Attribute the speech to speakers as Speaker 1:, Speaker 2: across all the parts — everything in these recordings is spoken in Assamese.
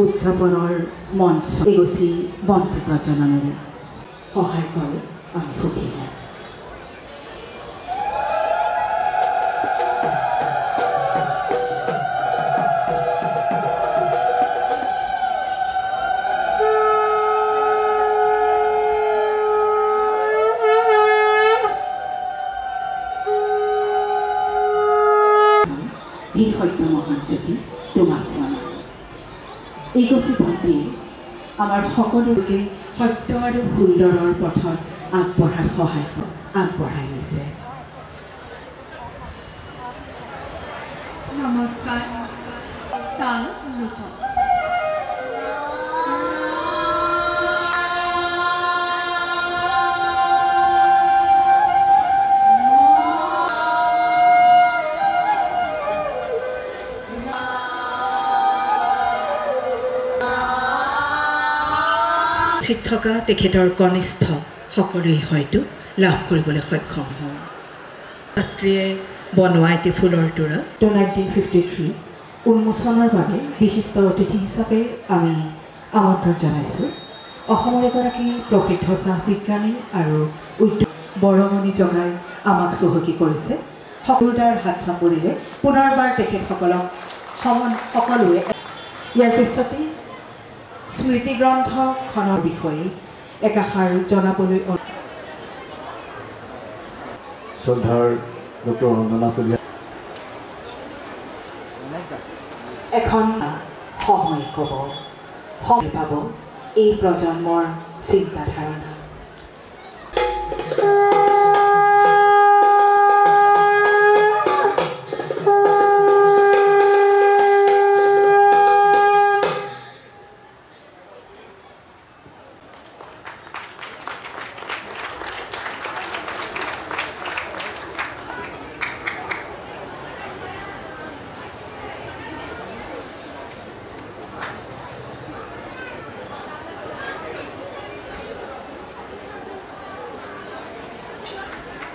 Speaker 1: উদযাপনৰ মঞ্চ এগছি বন্ধু প্ৰজননেৰে সহায় কৰে আমি সুখী হওঁ। এই সত্য মহান জ্যোতি তোমাক পোৱা নাই। এগছি ভণ্টিয়ে আমাৰ সকলোকে সত্য আৰু সুন্দৰৰ পথত আগবঢ়াৰ সহায় আগবঢ়াই নিছে।
Speaker 2: নমস্কাৰ। তাল ৰূপ
Speaker 1: থকা তেখেতৰ কনিষ্ঠ সকলোৱে হয়তো লাভ কৰিবলৈ সক্ষম হওঁ। ছাত্ৰীয়ে বনোৱা এটি ফুলৰ তোৰা 1953 উন্মোচনৰ বাবে বিশিষ্ট অতিথি হিচাপে আমি আমন্ত্ৰণ জনাইছোঁ অসমৰ এগৰাকী প্ৰসিদ্ধ চাহ বিজ্ঞানী আৰু উদ্যোগ বৰঙণি জগাই আমাক চহকী কৰিছে। সকলোদাৰ হাত চাপৰিলে পুনৰবাৰ তেখেতসকলক সকলোৱে ইয়াৰ পিছতে স্মৃতি গ্ৰন্থখনৰ বিষয়ে একাষাৰ জনাবলৈ
Speaker 3: শ্ৰদ্ধাৰ ডক্টৰ ৰঞ্জনা চলিহা
Speaker 1: এখন সময় ক'ব সময় পাব এই প্ৰজন্মৰ চিন্তাধাৰণা।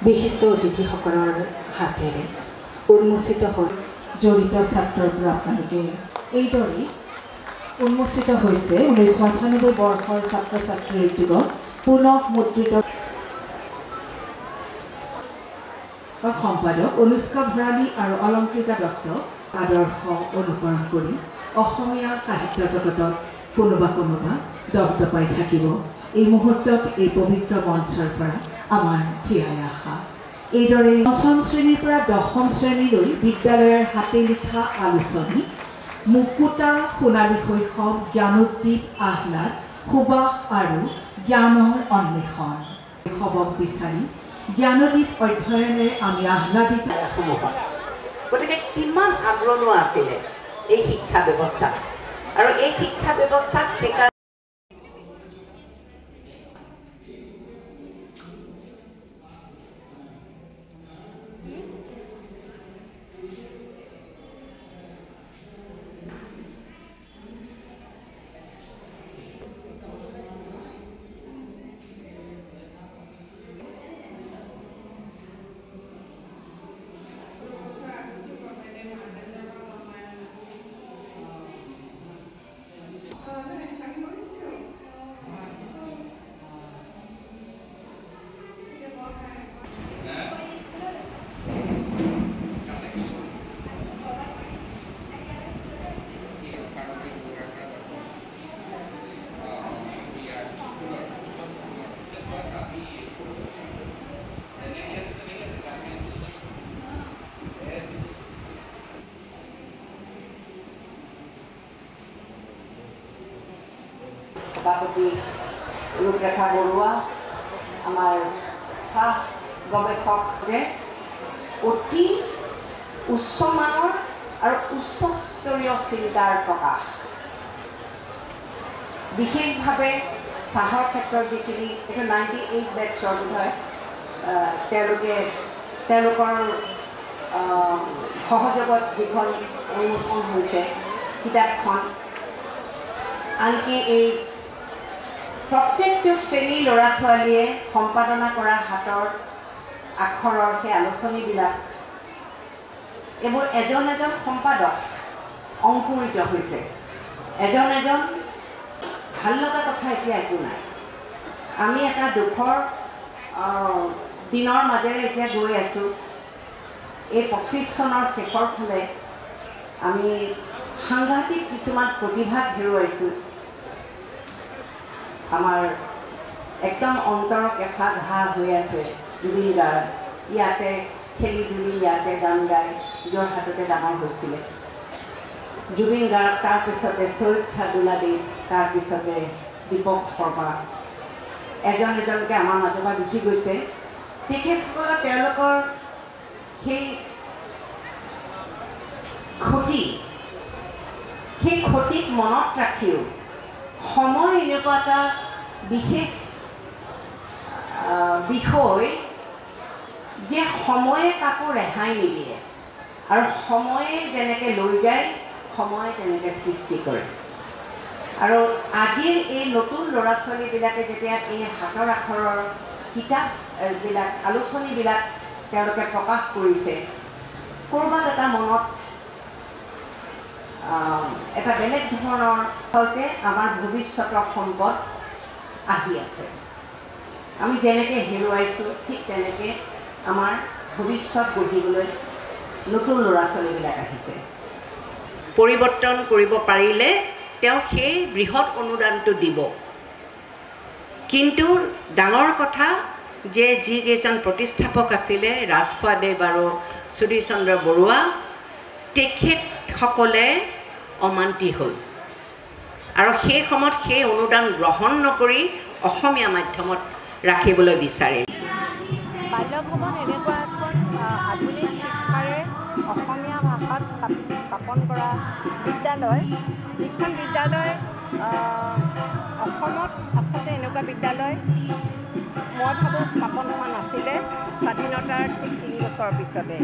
Speaker 1: বিশিষ্ট অতিথিসকলৰ হাতেৰে উন্মোচিত হৈ জড়িত ছাত্ৰৰ পৰা আপোনালোকে এইদৰে উন্মোচিত হৈছে 1998 বৰ্ষৰ ছাত্ৰ ছাত্ৰীৰ উদ্যোগত পুনঃ মুদ্ৰিত সম্পাদক অনুষ্কা ভৰালী আৰু অলংকৃতা দত্ত আদৰ্শ অনুসৰণ কৰি অসমীয়া সাহিত্য জগতত কোনোবা দপদপাই থাকিব। এই মুহূৰ্তত এই পবিত্ৰ মঞ্চৰ পৰা আমাৰ সেয়াই আশা। এইদৰে ৫ম শ্ৰেণীৰ পৰা 10ম শ্ৰেণীলৈ বিদ্যালয়ৰ হাতে লিখা আলোচনী মুকুতা সোণালী শৈশৱ জ্ঞানোদ্দীপ আহ্লাদ সুবাস আৰু জ্ঞানৰ অন্বেষণ শৈশৱক বিচাৰি জ্ঞানোদ্দীপ অধ্যয়নেৰে আমি আহ্লাদিত
Speaker 4: সমূহত। গতিকে কিমান আগ্ৰহ আছিলে এই শিক্ষা ব্যৱস্থা আৰু এই শিক্ষা ব্যৱস্থাক সভাপতি ৰূপৰেখা বৰুৱা আমাৰ চাহ গৱেষকে অতি উচ্চমানৰ আৰু উচ্চস্তৰীয় চিন্তাৰ প্ৰকাশ। বিশেষভাৱে চাহৰ ক্ষেত্ৰত যিখিনি এইটো 98 বেটছৰ হয় তেওঁলোকৰ সহযোগত যিখন উন্মোচন হৈছে কিতাপখন, আনকি এই প্ৰত্যেকটো শ্ৰেণীৰ ল'ৰা ছোৱালীয়ে সম্পাদনা কৰা হাতৰ আখৰৰ সেই আলোচনীবিলাক এইবোৰ এজন সম্পাদক অংকুৰিত হৈছে। এজন ভাল লগা কথা এতিয়া একো নাই। আমি এটা দুখৰ দিনৰ মাজেৰে এতিয়া গৈ আছোঁ। এই 25 চনৰ শেষৰ ফালে আমি সাংঘাতিক কিছুমান প্ৰতিভাক হেৰুৱাইছোঁ। আমাৰ একদম অন্তৰ কেঁচা ঘা হৈ আছে জুবিন গাৰ্গ। ইয়াতে খেলি ধূলি, ইয়াতে গান গাই যোৰহাটতে ডাঙৰ হৈছিলে জুবিন গাৰ্গ। তাৰপিছতে চৈয়দ চাদুল্লাদেৱ, তাৰপিছতে দীপক শৰ্মা, এজনকৈ আমাৰ মাজৰ পৰা গুচি গৈছে। তেখেতসকলে তেওঁলোকৰ সেই ক্ষতিক মনত ৰাখিও সময় এনেকুৱা এটা বিশেষ বিষয় যে সময়ে কাকো ৰেহাই নিদিয়ে, আৰু সময়ে যেনেকৈ লৈ যায় সময়ে তেনেকৈ সৃষ্টি কৰে। আৰু আজিৰ এই নতুন ল'ৰা ছোৱালীবিলাকে যেতিয়া এই হাতৰ আখৰৰ কিতাপবিলাক, আলোচনীবিলাক তেওঁলোকে প্ৰকাশ কৰিছে, ক'ৰবাত এটা মনত এটা বেলেগ ধৰণৰ আচলতে আমাৰ ভৱিষ্যতৰ সম্পদ আহি আছে। আমি যেনেকৈ হেৰুৱাইছোঁ ঠিক তেনেকৈ আমাৰ ভৱিষ্যত গঢ়িবলৈ নতুন ল'ৰা ছোৱালীবিলাক আহিছে। পৰিৱৰ্তন কৰিব পাৰিলে তেওঁ সেই বৃহৎ অনুদানটো দিব। কিন্তু ডাঙৰ কথা যে যিকেইজন প্ৰতিষ্ঠাপক আছিলে, ৰাজখোৱাদেৱ আৰু সুধীৰ চন্দ্ৰ বৰুৱা, তেখেতসকলে অমান্তি হ'ল আৰু সেই সময়ত সেই অনুদান গ্ৰহণ নকৰি অসমীয়া মাধ্যমত ৰাখিবলৈ বিচাৰিল।
Speaker 5: বাল্যভৱন এনেকুৱা এখন আধুনিক শিক্ষাৰে অসমীয়া ভাষাত স্থাপন কৰা বিদ্যালয়, যিখন বিদ্যালয় অসমত আচলতে এনেকুৱা বিদ্যালয় মই ভাবোঁ স্থাপন হোৱা নাছিলে স্বাধীনতাৰ ঠিক 3 বছৰৰ পিছতে।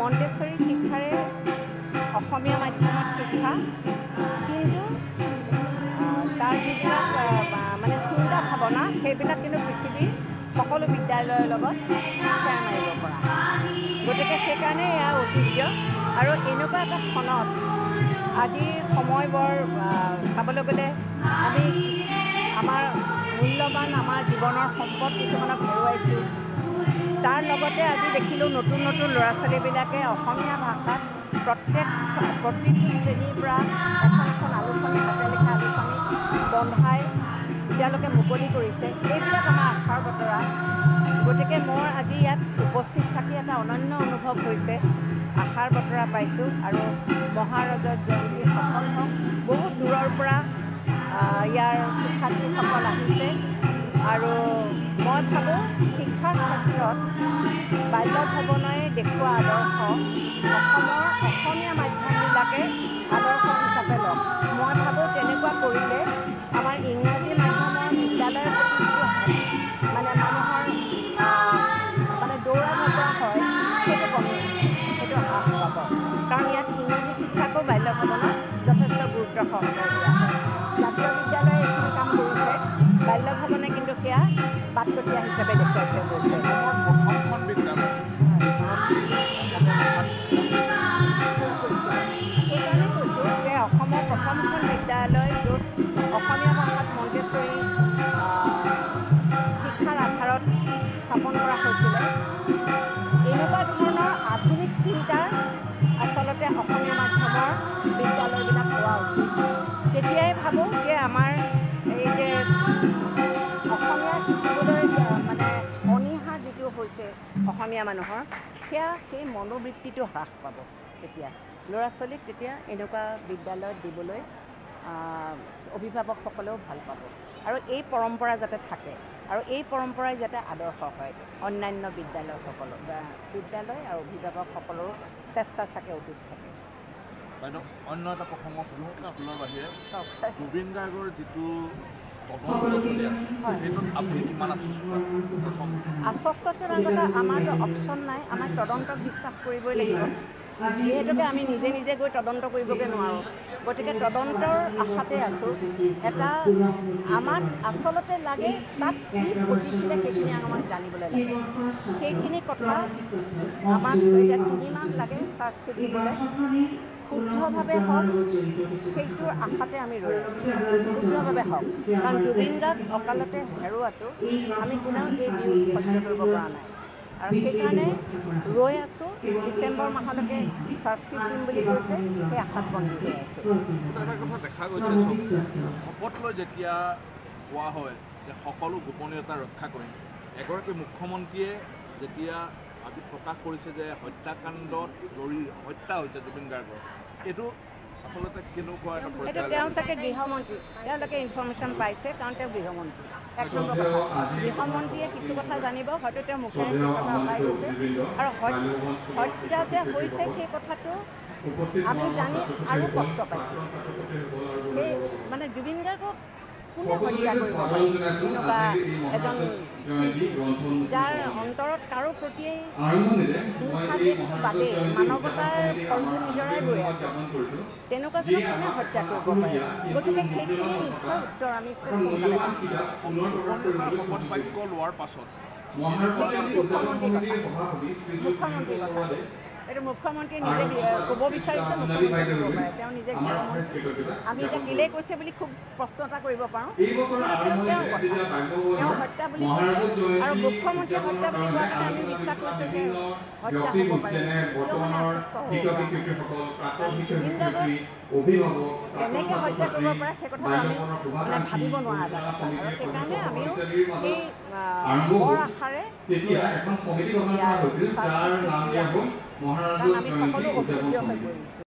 Speaker 5: মন্তেশ্বৰী শিক্ষাৰে অসমীয়া মাধ্যমত শিক্ষা, কিন্তু তাৰ যিবিলাক মানে চিন্তা ভাৱনা সেইবিলাক কিন্তু পৃথিৱীৰ সকলো বিদ্যালয়ৰ লগত ফেৰ মাৰিব পৰা। গতিকে সেইকাৰণে এয়া ঐতিহ্য। আৰু এনেকুৱা এটা খনত আজি সময় বৰ চাবলৈ গ'লে আমি আমাৰ মূল্যৱান আমাৰ জীৱনৰ সম্পদ কিছুমানক হেৰুৱাইছোঁ। তাৰ লগতে আজি দেখিলোঁ নতুন ল'ৰা ছোৱালীবিলাকে অসমীয়া ভাষাত প্ৰতিটো শ্ৰেণীৰ পৰা এখন আলোচনী, হাতে লিখা আলোচনী বন্ধাই তেওঁলোকে মুকলি কৰিছে। এইবিলাক আমাৰ আশাৰ বতৰা। গতিকে মোৰ আজি ইয়াত উপস্থিত থাকি এটা অনন্য অনুভৱ হৈছে, আশাৰ বতৰা পাইছোঁ। আৰু মহাৰজত জয়ন্তী সফল হওক। বহুত দূৰৰ পৰা ইয়াৰ শিক্ষাৰ্থীসকল আহিছে আৰু মই ভাবোঁ শিক্ষাৰ ক্ষেত্ৰত বাল্যভৱনে দেখুওৱা আদৰ্শ অসমীয়া মাধ্যমবিলাকে আদৰ্শ হিচাপে লওক। মই ভাবোঁ তেনেকুৱা কৰিলে আমাৰ ইংৰাজী মাধ্যমৰ বিদ্যালয়ৰ প্ৰতি যিটো মানে মানুহৰ মানে দৌৰা নপৰা হয়, সেইটো কমি, সেইটো হ্ৰাস পাব। কাৰণ ইয়াত ইংৰাজী শিক্ষাকো বাল্যভৱনত যথেষ্ট গুৰুত্ব সহকাৰে দিয়া হয়। জাতীয় বিদ্যালয়ে এইখিনি কাম কৰিছে, বাল্যভৱনে কিন্তু সেয়া বাটকটীয়া হিচাপে দেখুৱাই থৈ গৈছে। সেইকাৰণে কৈছোঁ যে অসমৰ প্ৰথমখন বিদ্যালয় য'ত অসমীয়া ভাষাত মন্তেশ্বৰী শিক্ষাৰ আধাৰত স্থাপন কৰা হৈছিলে, এনেকুৱা ধৰণৰ আধুনিক চিন্তাৰ আচলতে অসমীয়া মাধ্যমৰ বিদ্যালয়বিলাক হোৱা উচিত। তেতিয়াই ভাবোঁ যে আমাৰ এই যে অসমীয়া শিকিবলৈ মানে অনীহা যিটো হৈছে অসমীয়া মানুহৰ, সেই মনোবৃত্তিটো হ্ৰাস পাব। তেতিয়া ল'ৰা ছোৱালীক তেতিয়া এনেকুৱা বিদ্যালয়ত দিবলৈ অভিভাৱকসকলেও ভাল পাব। আৰু এই পৰম্পৰা যাতে থাকে আৰু এই পৰম্পৰাই যাতে আদৰ্শ হয় অন্যান্য বিদ্যালয় আৰু অভিভাৱকসকলৰো চেষ্টা চাগে অধিক থাকে।
Speaker 6: বাইদেউ, অন্য এটা প্ৰসংগ সোধোঁ, স্কুলৰ বাহিৰে জুবিন গাৰ্গৰ যিটো
Speaker 5: আশ্বস্ততাৰ আগতে আমাৰতো অপশ্যন নাই, আমাৰ তদন্তক বিশ্বাস কৰিবই লাগিব। যিহেতুকে আমি নিজে গৈ তদন্ত কৰিবগৈ নোৱাৰোঁ। গতিকে তদন্তৰ আশাতে আছোঁ। এটা আমাক আচলতে লাগে তাত কি ঘটিছিলে সেইখিনি আমাক জানিবলৈ লাগে। সেইখিনি কথা আমাক এতিয়া 3 মাহ লাগে চাৰ্জশ্বিট দিবলৈ। শুদ্ধভাৱে হওক সেইটোৰ আশাতে আমি ৰৈ আছোঁ শুদ্ধভাৱে হওক কাৰণ জুবিন গাৰ্গ অকালতে হেৰুৱাটো আমি কোনেও এই বিয়োগ সহ্য কৰিব পৰা নাই আৰু সেইকাৰণে ৰৈ আছোঁ ডিচেম্বৰ মাহলৈকে চাৰ্জশ্বিট দিম বুলি কৈছে সেই আশাত বন্দী হৈ আছোঁ
Speaker 6: এটা কথা দেখা গৈছে শপত লৈ যেতিয়া কোৱা হয় যে সকলো গোপনীয়তা ৰক্ষা কৰিম এগৰাকী মুখ্যমন্ত্ৰীয়ে যেতিয়া আজি প্ৰকাশ কৰিছে যে হত্যাকাণ্ডত হত্যা হৈছে জুবিন গাৰ্গৰ এইটো আচলতে কেনেকুৱা এটা
Speaker 5: সেইটো তেওঁ চাগে গৃহমন্ত্ৰী তেওঁলোকে ইনফৰ্মেশ্যন পাইছে কাৰণ তেওঁ গৃহমন্ত্ৰী এক নম্বৰ কথা গৃহমন্ত্ৰীয়ে কিছু কথা জানিব হয়তো তেওঁ মুখেৰে সেই কথা ওলাই গৈছে আৰু হত্যা যে হৈছে সেই কথাটো আমি জানি আৰু কষ্ট পাইছোঁ সেই মানে জুবিন গাৰ্গক কোনে হত্যা কৰিব পাৰে এনেকুৱা এজন যাৰ অন্তৰত কাৰো প্ৰতিয়েই হিংসাদেশটো বাদেই মানৱতাৰ ফলটো নিজৰাই গৈ আছে তেনেকুৱাজনক কোনে হত্যা কৰিব পাৰে গতিকে সেইখিনি নিশ্চয় উত্তৰ আমি খুব সোনকালে পাম
Speaker 6: শপত বাক্য লোৱাৰ পাছত
Speaker 5: মুখ্যমন্ত্ৰীৰ কথা এইটো মুখ্যমন্ত্ৰীয়ে নিজে ক'ব বিচাৰিছে মুখ্যমন্ত্ৰীয়ে ক'ব পাৰে তেওঁ নিজে গৃহমন্ত্ৰী আমি এতিয়া কেলেই কৈছে বুলি খুব প্ৰশ্ন এটা কৰিব পাৰোঁ তেওঁ হত্যা বুলি কৈছে আৰু মুখ্যমন্ত্ৰীয়ে হত্যা বুলি কোৱাৰ কথা আমি বিশ্বাস কৰিছোঁ যে হত্যা হ'ব পাৰে কেনেকৈ হত্যা কৰিব পাৰে সেই কথাটো আমি মানে ভাবিব নোৱাৰা যায় আৰু সেইকাৰণে আমিও সেই বৰ আশাৰে কাৰণ আমি সকলো অভিজ্ঞ হৈ পৰিছোঁ